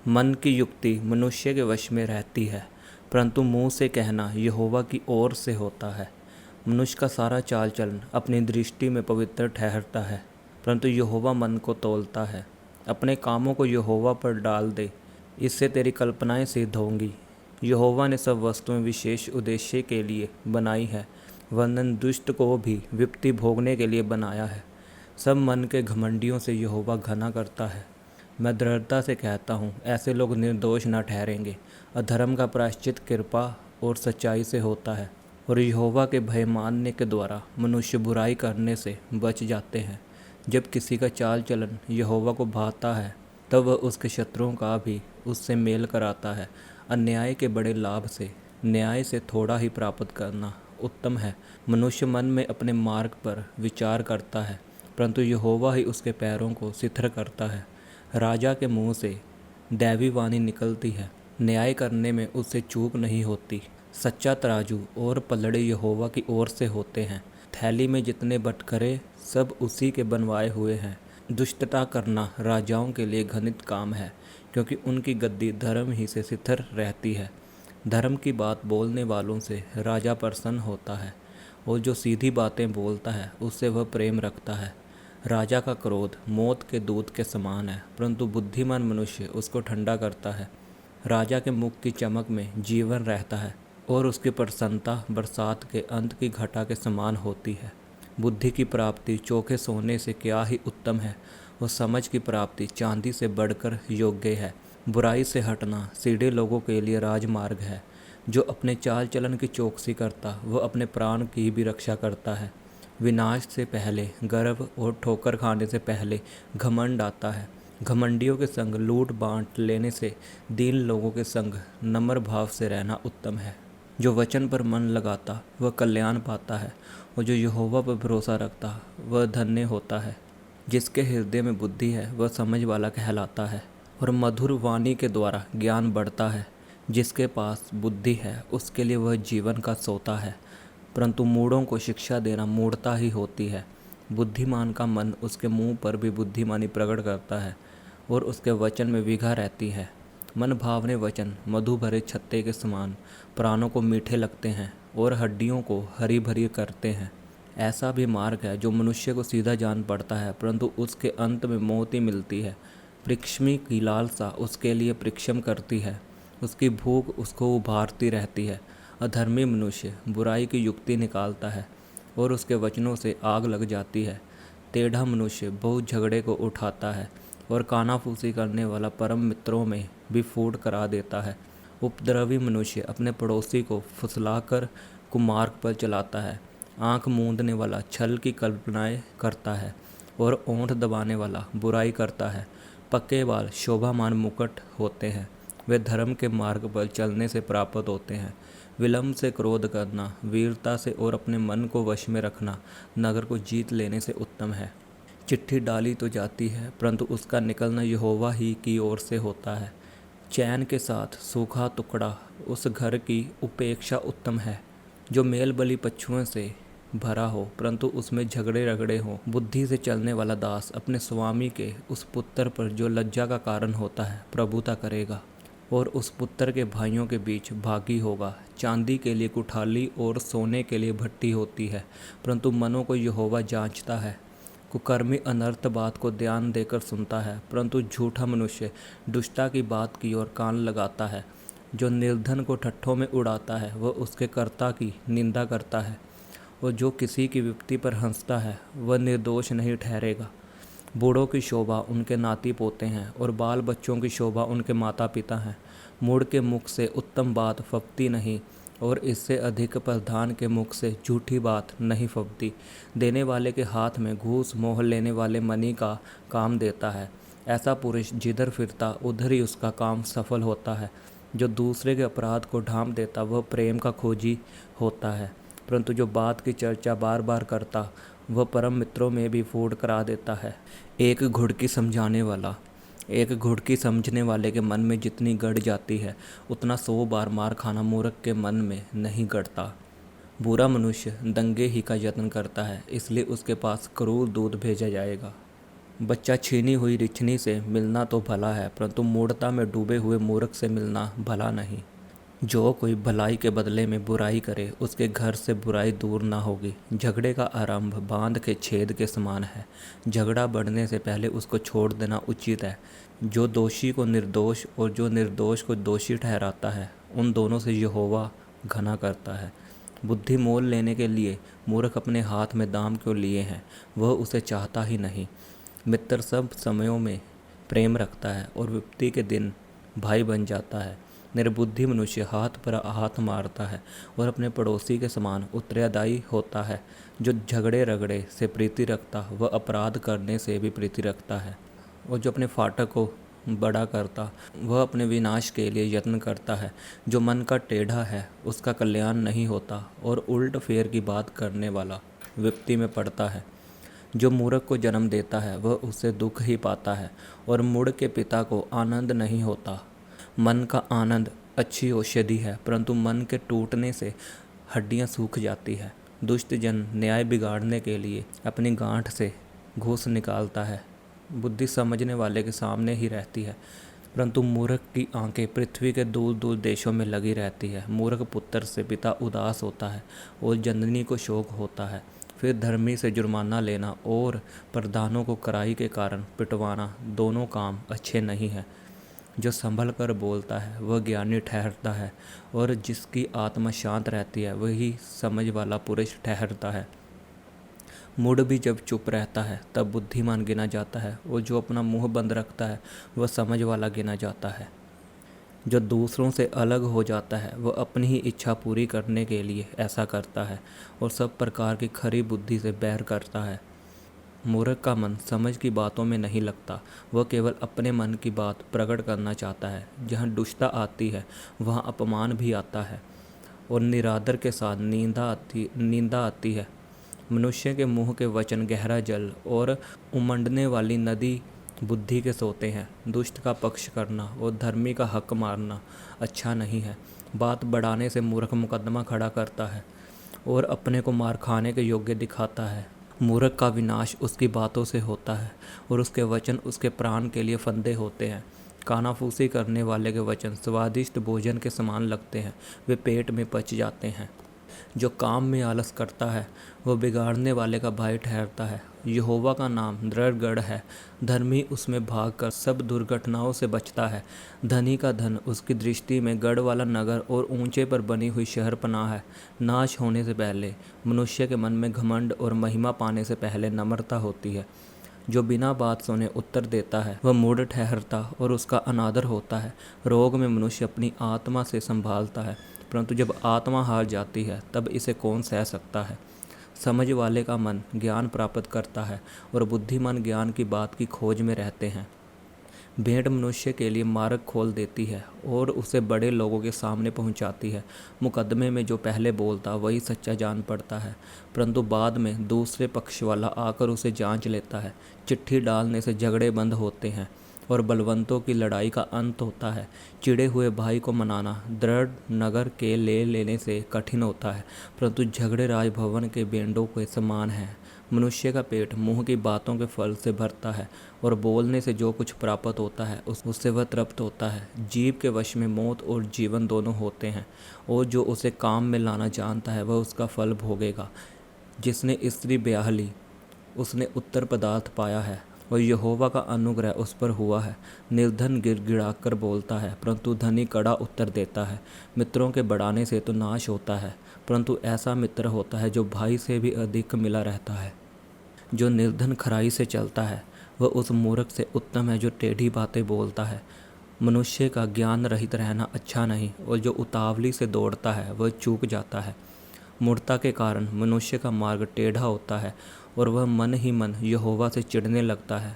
मन की युक्ति मनुष्य के वश में रहती है, परंतु मुंह से कहना यहोवा की ओर से होता है। मनुष्य का सारा चाल चलन अपनी दृष्टि में पवित्र ठहरता है, परंतु यहोवा मन को तौलता है। अपने कामों को यहोवा पर डाल दे, इससे तेरी कल्पनाएं सिद्ध होंगी। यहोवा ने सब वस्तुएं विशेष उद्देश्य के लिए बनाई है, वरन दुष्ट को भी विपत्ति भोगने के लिए बनाया है। सब मन के घमंडियों से यहोवा घृणा करता है। मैं दृढ़ता से कहता हूँ, ऐसे लोग निर्दोष न ठहरेंगे। अधर्म का प्रायश्चित कृपा और सच्चाई से होता है, और यहोवा के भय मानने के द्वारा मनुष्य बुराई करने से बच जाते हैं। जब किसी का चाल चलन यहोवा को भाता है, तब वह उसके शत्रुओं का भी उससे मेल कराता है। अन्याय के बड़े लाभ से न्याय से थोड़ा ही प्राप्त करना उत्तम है। मनुष्य मन में अपने मार्ग पर विचार करता है, परंतु यहोवा ही उसके पैरों को स्थिर करता है। राजा के मुंह से दैवी वाणी निकलती है, न्याय करने में उससे चूक नहीं होती। सच्चा तराजू और पलड़े यहोवा की ओर से होते हैं। थैली में जितने बटखरे सब उसी के बनवाए हुए हैं। दुष्टता करना राजाओं के लिए घृणित काम है, क्योंकि उनकी गद्दी धर्म ही से स्थिर रहती है। धर्म की बात बोलने वालों से राजा प्रसन्न होता है, और जो सीधी बातें बोलता है उससे वह प्रेम रखता है। राजा का क्रोध मौत के दूत के समान है, परंतु बुद्धिमान मनुष्य उसको ठंडा करता है। राजा के मुख की चमक में जीवन रहता है, और उसकी प्रसन्नता बरसात के अंत की घटा के समान होती है। बुद्धि की प्राप्ति चोखे सोने से क्या ही उत्तम है, और समझ की प्राप्ति चांदी से बढ़कर योग्य है। बुराई से हटना सीधे लोगों के लिए राजमार्ग है। जो अपने चाल चलन की चौकसी करता वह अपने प्राण की भी रक्षा करता है। विनाश से पहले गर्व और ठोकर खाने से पहले घमंड आता है। घमंडियों के संग लूट बांट लेने से दीन लोगों के संग नम्र भाव से रहना उत्तम है। जो वचन पर मन लगाता वह कल्याण पाता है, और जो यहोवा पर भरोसा रखता वह धन्य होता है। जिसके हृदय में बुद्धि है वह समझ वाला कहलाता है, और मधुर वाणी के द्वारा ज्ञान बढ़ता है। जिसके पास बुद्धि है उसके लिए वह जीवन का सोता है, परंतु मूढ़ों को शिक्षा देना मूढ़ता ही होती है। बुद्धिमान का मन उसके मुंह पर भी बुद्धिमानी प्रकट करता है, और उसके वचन में विघा रहती है। मन भावने वचन मधु भरे छत्ते के समान प्राणों को मीठे लगते हैं, और हड्डियों को हरी भरी करते हैं। ऐसा भी मार्ग है जो मनुष्य को सीधा जान पड़ता है, परंतु उसके अंत में मौत ही मिलती है। पृक्ष्मी की लालसा उसके लिए परिश्रम करती है, उसकी भूख उसको उभारती रहती है। अधर्मी मनुष्य बुराई की युक्ति निकालता है, और उसके वचनों से आग लग जाती है। टेढ़ा मनुष्य बहुत झगड़े को उठाता है, और कानाफूसी करने वाला परम मित्रों में भी फूट करा देता है। उपद्रवी मनुष्य अपने पड़ोसी को फुसलाकर कुमार्ग पर चलाता है। आंख मूंदने वाला छल की कल्पनाएं करता है, और ओंठ दबाने वाला बुराई करता है। पक्के बाल शोभामान मुकुट होते हैं, वे धर्म के मार्ग पर चलने से प्राप्त होते हैं। विलंब से क्रोध करना वीरता से और अपने मन को वश में रखना नगर को जीत लेने से उत्तम है। चिट्ठी डाली तो जाती है, परंतु उसका निकलना यहोवा ही की ओर से होता है। चैन के साथ सूखा टुकड़ा उस घर की उपेक्षा उत्तम है, जो मेल बलि पशुओं से भरा हो, परंतु उसमें झगड़े रगड़े हों। बुद्धि से चलने वाला दास अपने स्वामी के उस पुत्र पर जो लज्जा का कारण होता है प्रभुता करेगा, और उस पुत्र के भाइयों के बीच भागी होगा। चांदी के लिए कुठाली और सोने के लिए भट्टी होती है, परंतु मनों को यहोवा जांचता है। कुकर्मी अनर्थ बात को ध्यान देकर सुनता है, परंतु झूठा मनुष्य दुष्टता की बात की ओर कान लगाता है। जो निर्धन को ठट्ठों में उड़ाता है वह उसके कर्ता की निंदा करता है, और जो किसी की विपत्ति पर हंसता है वह निर्दोष नहीं ठहरेगा। बूढ़ों की शोभा उनके नाती पोते हैं, और बाल बच्चों की शोभा उनके माता पिता हैं। मूढ़ के मुख से उत्तम बात फबती नहीं, और इससे अधिक प्रधान के मुख से झूठी बात नहीं फबती। देने वाले के हाथ में घूस मोह लेने वाले मनी का काम देता है। ऐसा पुरुष जिधर फिरता उधर ही उसका काम सफल होता है। जो दूसरे के अपराध को ढांप देता वह प्रेम का खोजी होता है, परंतु जो बात की चर्चा बार बार करता वह परम मित्रों में भी फूट करा देता है। एक घुड़की समझने वाले के मन में जितनी गड़ जाती है, उतना 100 बार मार खाना मूर्ख के मन में नहीं गड़ता। बुरा मनुष्य दंगे ही का यत्न करता है, इसलिए उसके पास क्रूर दूत भेजा जाएगा। बच्चा छीनी हुई रिछनी से मिलना तो भला है, परंतु मूढ़ता में डूबे हुए मूर्ख से मिलना भला नहीं। जो कोई भलाई के बदले में बुराई करे, उसके घर से बुराई दूर ना होगी। झगड़े का आरंभ बांध के छेद के समान है। झगड़ा बढ़ने से पहले उसको छोड़ देना उचित है। जो दोषी को निर्दोष और जो निर्दोष को दोषी ठहराता है, उन दोनों से यहोवा घना करता है। बुद्धि मोल लेने के लिए मूर्ख अपने हाथ में दाम क्यों लिए हैं? वह उसे चाहता ही नहीं। मित्र सब समयों में प्रेम रखता है और विपत्ति के दिन भाई बन जाता है। निर्बुद्धि मनुष्य हाथ पर हाथ मारता है और अपने पड़ोसी के समान उत्तरदायी होता है। जो झगड़े रगड़े से प्रीति रखता, वह अपराध करने से भी प्रीति रखता है। और जो अपने फाटक को बड़ा करता, वह अपने विनाश के लिए यत्न करता है। जो मन का टेढ़ा है, उसका कल्याण नहीं होता, और उल्ट फेर की बात करने वाला विपत्ति में पड़ता है। जो मूर्ख को जन्म देता है, वह उससे दुख ही पाता है, और मूढ़ के पिता को आनंद नहीं होता। मन का आनंद अच्छी औषधि है, परंतु मन के टूटने से हड्डियां सूख जाती है। दुष्ट जन न्याय बिगाड़ने के लिए अपनी गांठ से घूस निकालता है। बुद्धि समझने वाले के सामने ही रहती है, परंतु मूर्ख की आंखें पृथ्वी के दूर दूर देशों में लगी रहती है। मूर्ख पुत्र से पिता उदास होता है और जननी को शोक होता है। फिर धर्मी से जुर्माना लेना और प्रधानों को कराई के कारण पिटवाना, दोनों काम अच्छे नहीं हैं। जो संभल कर बोलता है, वह ज्ञानी ठहरता है, और जिसकी आत्मा शांत रहती है, वही समझ वाला पुरुष ठहरता है। मूढ़ भी जब चुप रहता है, तब बुद्धिमान गिना जाता है, और जो अपना मुंह बंद रखता है, वह समझ वाला गिना जाता है। जो दूसरों से अलग हो जाता है, वह अपनी ही इच्छा पूरी करने के लिए ऐसा करता है, और सब प्रकार की खरी बुद्धि से बैर करता है। मूर्ख का मन समझ की बातों में नहीं लगता, वह केवल अपने मन की बात प्रकट करना चाहता है। जहाँ दुष्टता आती है, वहाँ अपमान भी आता है, और निरादर के साथ निंदा आती है। मनुष्य के मुँह के वचन गहरा जल और उमंडने वाली नदी बुद्धि के सोते हैं। दुष्ट का पक्ष करना और धर्मी का हक मारना अच्छा नहीं है। बात बढ़ाने से मूर्ख मुकदमा खड़ा करता है और अपने को मार खाने के योग्य दिखाता है। मूर्ख का विनाश उसकी बातों से होता है, और उसके वचन उसके प्राण के लिए फंदे होते हैं। कानाफूसी करने वाले के वचन स्वादिष्ट भोजन के समान लगते हैं, वे पेट में पच जाते हैं। जो काम में आलस करता है, वह बिगाड़ने वाले का भाई ठहरता है। यहोवा का नाम दृढ़ गढ़ है, धर्मी उसमें भागकर सब दुर्घटनाओं से बचता है। धनी का धन उसकी दृष्टि में गढ़ वाला नगर और ऊंचे पर बनी हुई शहर पनाह है। नाश होने से पहले मनुष्य के मन में घमंड, और महिमा पाने से पहले नम्रता होती है। जो बिना बात सुने उत्तर देता है, वह मूढ़ ठहरता और उसका अनादर होता है। रोग में मनुष्य अपनी आत्मा से संभालता है, परंतु जब आत्मा हार जाती है, तब इसे कौन सह सकता है। समझ वाले का मन ज्ञान प्राप्त करता है, और बुद्धिमान ज्ञान की बात की खोज में रहते हैं। भेंट मनुष्य के लिए मार्ग खोल देती है और उसे बड़े लोगों के सामने पहुंचाती है। मुकदमे में जो पहले बोलता, वही सच्चा जान पड़ता है, परंतु बाद में दूसरे पक्ष वाला आकर उसे जांच लेता है। चिट्ठी डालने से झगड़े बंद होते हैं और बलवंतों की लड़ाई का अंत होता है। चिढ़े हुए भाई को मनाना दृढ़ नगर के ले लेने से कठिन होता है, परंतु झगड़े राजभवन के बेंडों के समान हैं। मनुष्य का पेट मुंह की बातों के फल से भरता है, और बोलने से जो कुछ प्राप्त होता है उससे वह तृप्त होता है। जीव के वश में मौत और जीवन दोनों होते हैं, और जो उसे काम में लाना जानता है, वह उसका फल भोगेगा। जिसने स्त्री ब्याह ली, उसने उत्तर पदार्थ पाया है, और यहोवा का अनुग्रह उस पर हुआ है। निर्धन गिड़गिड़ा कर बोलता है, परंतु धनी कड़ा उत्तर देता है। मित्रों के बढ़ाने से तो नाश होता है, परंतु ऐसा मित्र होता है जो भाई से भी अधिक मिला रहता है। जो निर्धन खराई से चलता है, वह उस मूर्ख से उत्तम है जो टेढ़ी बातें बोलता है। मनुष्य का ज्ञान रहित रहना अच्छा नहीं, और जो उतावली से दौड़ता है, वह चूक जाता है। मूर्खता के कारण मनुष्य का मार्ग टेढ़ा होता है, और वह मन ही मन यहोवा से चिढ़ने लगता है।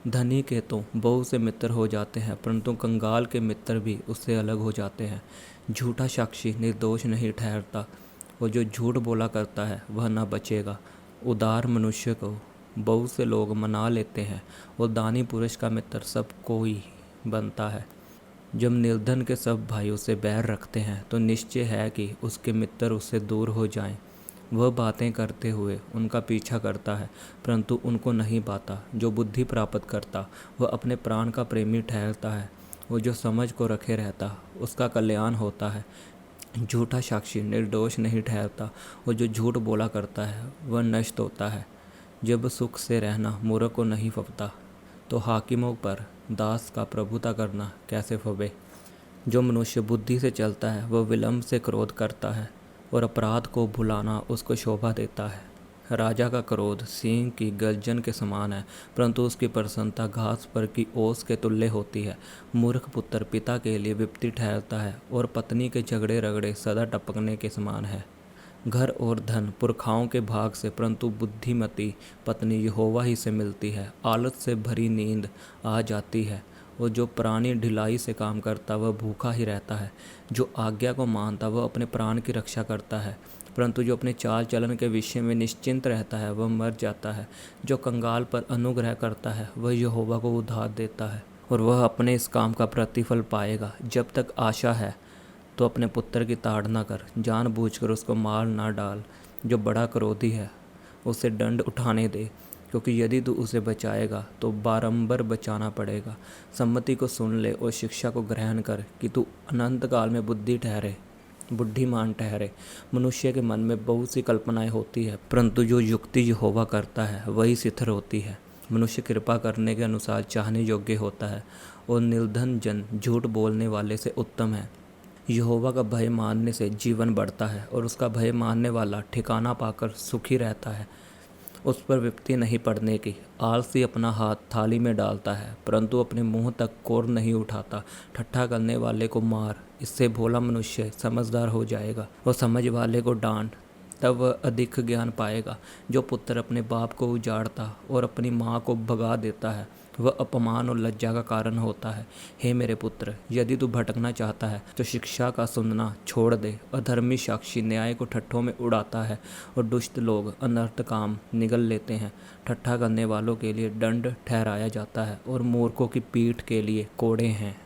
धनी के तो बहुत से मित्र हो जाते हैं, परंतु कंगाल के मित्र भी उससे अलग हो जाते हैं। झूठा साक्षी निर्दोष नहीं ठहरता, और जो झूठ बोला करता है, वह न बचेगा। उदार मनुष्य को बहुत से लोग मना लेते हैं, और दानी पुरुष का मित्र सब कोई बनता है। जब निर्धन के सब भाई उससे बैर रखते हैं, तो निश्चय है कि उसके मित्र उससे दूर हो जाएं। वह बातें करते हुए उनका पीछा करता है, परंतु उनको नहीं पाता। जो बुद्धि प्राप्त करता वह अपने प्राण का प्रेमी ठहरता है। वो जो समझ को रखे रहता उसका कल्याण होता है। झूठा साक्षी निर्दोष नहीं ठहरता, और जो झूठ बोला करता है वह नष्ट होता है। जब सुख से रहना मूर्ख को नहीं फबता, तो हाकिमों पर दास का प्रभुता करना कैसे फबे। जो मनुष्य बुद्धि से चलता है वह विलंब से क्रोध करता है, और अपराध को भुलाना उसको शोभा देता है। राजा का क्रोध सिंह की गर्जन के समान है, परंतु उसकी प्रसन्नता घास पर की ओस के तुल्य होती है। मूर्ख पुत्र पिता के लिए विपत्ति ठहरता है, और पत्नी के झगड़े रगड़े सदा टपकने के समान है। घर और धन पुरखाओं के भाग से, परंतु बुद्धिमती पत्नी यहोवा ही से मिलती है। आलस से भरी नींद आ जाती है, और जो प्राणी ढिलाई से काम करता वह भूखा ही रहता है। जो आज्ञा को मानता वह अपने प्राण की रक्षा करता है, परंतु जो अपने चाल चलन के विषय में निश्चिंत रहता है वह मर जाता है। जो कंगाल पर अनुग्रह करता है वह यहोवा को उधार देता है, और वह अपने इस काम का प्रतिफल पाएगा। जब तक आशा है तो अपने पुत्र की ताड़ना कर, जानबूझकर उसको मार ना डाल। जो बड़ा क्रोधी है उसे दंड उठाने दे, क्योंकि यदि तू उसे बचाएगा तो बारंबार बचाना पड़ेगा। सम्मति को सुन ले और शिक्षा को ग्रहण कर, कि तू अनंत काल में बुद्धिमान ठहरे। मनुष्य के मन में बहुत सी कल्पनाएं होती है, परंतु जो युक्ति यहोवा करता है वही स्थिर होती है। मनुष्य कृपा करने के अनुसार चाहने योग्य होता है, और निर्धन जन झूठ बोलने वाले से उत्तम है। यहोवा का भय मानने से जीवन बढ़ता है, और उसका भय मानने वाला ठिकाना पाकर सुखी रहता है। उस पर विपत्ति नहीं पड़ने की। आलसी अपना हाथ थाली में डालता है, परंतु अपने मुंह तक कोर नहीं उठाता। ठट्ठा करने वाले को मार, इससे भोला मनुष्य समझदार हो जाएगा, और समझ वाले को डांट, तब वह अधिक ज्ञान पाएगा। जो पुत्र अपने बाप को उजाड़ता और अपनी माँ को भगा देता है वह अपमान और लज्जा का कारण होता है। हे मेरे पुत्र, यदि तू भटकना चाहता है तो शिक्षा का सुनना छोड़ दे। अधर्मी साक्षी न्याय को ठट्ठों में उड़ाता है, और दुष्ट लोग अनर्थ काम निगल लेते हैं। ठट्ठा करने वालों के लिए दंड ठहराया जाता है, और मूर्खों की पीठ के लिए कोड़े हैं।